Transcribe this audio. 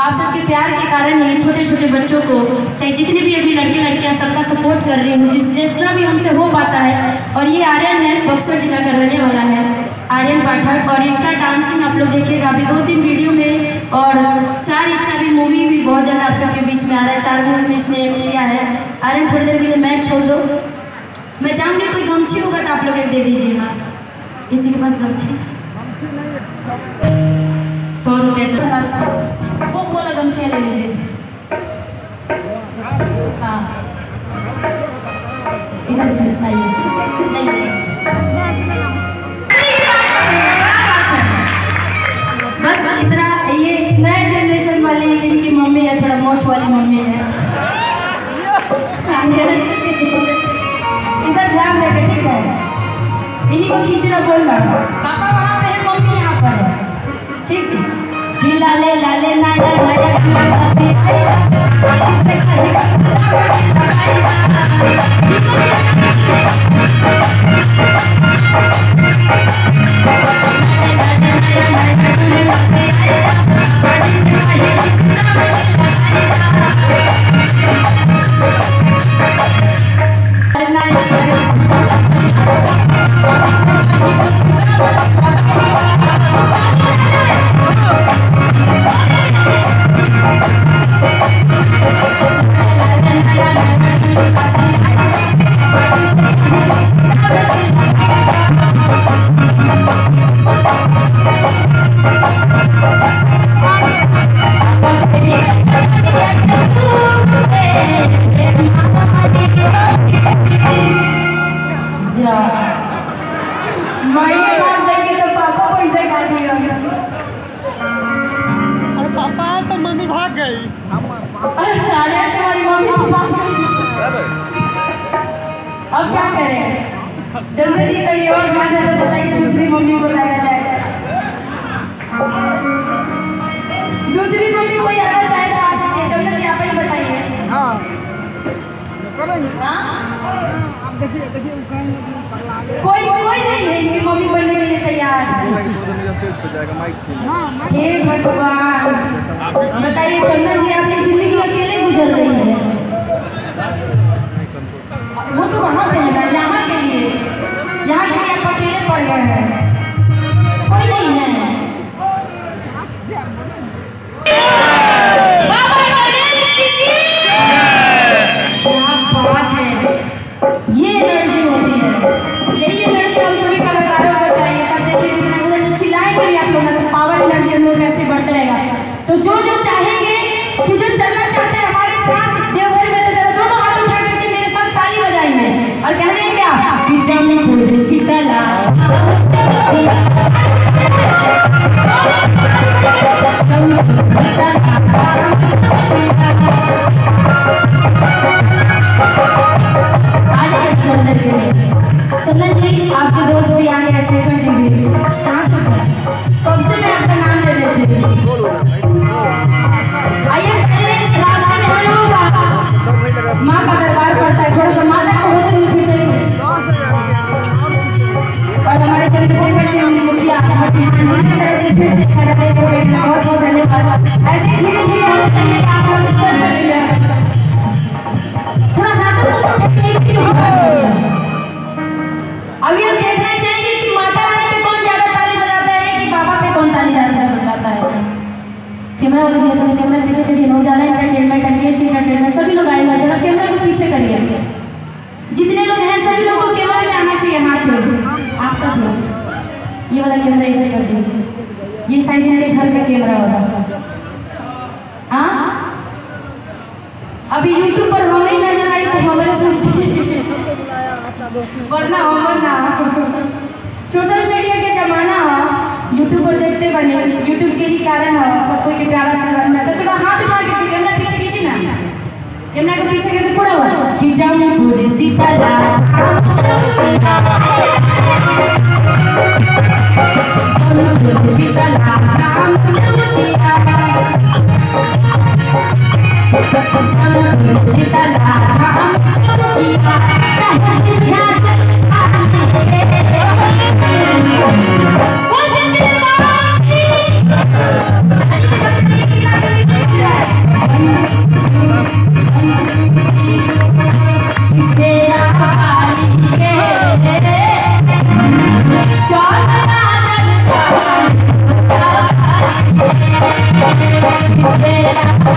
आप सबके प्यार के कारण ही छोटे छोटे बच्चों को, चाहे जितने भी अभी लड़के लड़कियां, सबका सपोर्ट कर रही हूँ जितना भी हमसे हो पाता है। और ये आर्यन है, बक्सर जिला का रहने वाला है, आर्यन पाठक। और इसका डांसिंग आप लोग देखिएगा अभी 2-3 वीडियो में, और 4 इसका भी मूवी भी बहुत जल्द आप सबके बीच में आ रहा है। 4 मूवी में इसने एक्ट किया है। आर्यन थोड़ी देर के लिए मैच छोड़ दो, मैं चाहूँगी कोई गमछी होगा तो आप लोग एक दे दीजिएगा। किसी के पास गमछी 100 रुपये से वो बोला गमछियाँ ले लीजिए। हाँ इधर आइए, बस इतना। ये नए जनरेशन वाली इनकी मम्मी है, थोड़ा मोच वाली मम्मी है। इधर ध्यान देके, ठीक है? इन्हीं को खींचना बोलना, पापा वहाँ पे है, मम्मी यहाँ पर है, ठीक है? लाले लाले नाया नाया अब क्या करें? जल्दी जी कहीं और जाना है तो बताइए, दूसरी मम्मी को लाया जाए। दूसरी मम्मी कोई आना चाहे तो आ सकती है। जल्दी जी आप ही बताइए। हाँ कोई नहीं है इनकी मम्मी बनने के लिए तैयार है। हे भगवान, बताइए चंदन जी आपकी जिंदगी अकेले गुजर रही है। वो तो वहाँ पे है, यहाँ के लिए आप अकेले पड़ गए हैं, कोई नहीं है। क्या बात है, ये एनर्जी होती है, यही एनर्जी हम सभी कलाकारों को चाहिए। तब देखिए कितना चिल्लाएंगे भी आप लोग, पावर एनर्जी हम लोग कैसे बढ़ते रहेगा। तो जो चाहेंगे कि जो चलना चाहते हैं हमारे साथ देवघर में, तो जरा दोनों हाथ उठा करके मेरे साथ ताली बजाएंगे और कह देंगे क्या कि जमपुर शीतला चंदन जी आपके दोस्त भी आ गए, शेखर जी भी स्टार्ट हो गया। कब से मैं आपका नाम ले रहे थे। आइए रास्ते में हम लोग माँ का दरबार पड़ता है, थोड़ा सा माता को होते हुए पीछे और हमारे चंद्रशेखर सिंह मुखिया बहुत बहुत धन्यवाद। ऐसे धीरे धीरे थोड़ा अभी हम देखना चाहेंगे कि माता रानी पे कौन ज्यादा ताली बजाता है कि बाबा पे कौन ताली ज्यादा बजाता है। कैमरा कैमरा पीछे करिए, नौजाना एंटरटेनमेंट, अंकेश एंटरटेनमेंट, सभी लोग आएगा, जरा कैमरा को पीछे करिए। जितने लोग हैं सभी लोगों को कैमरा में आना चाहिए, हाथ में आप तक लोग। ये वाला कैमरा इधर कर दीजिए, ये साइड मेरे घर का कैमरा होगा। हाँ अभी यूट्यूब पर हमें नजर आई तो हमारे वरना सोशल मीडिया के जमाना है, यूट्यूब पर देखते बने, यूट्यूब के ही कारण है सबको के प्यारा से बनना। तो थोड़ा हाथ उठा के कैमरा पीछे खींची ना, कैमरा को पीछे कैसे पूरा हुआ कि जमपुर शीतला Yeah.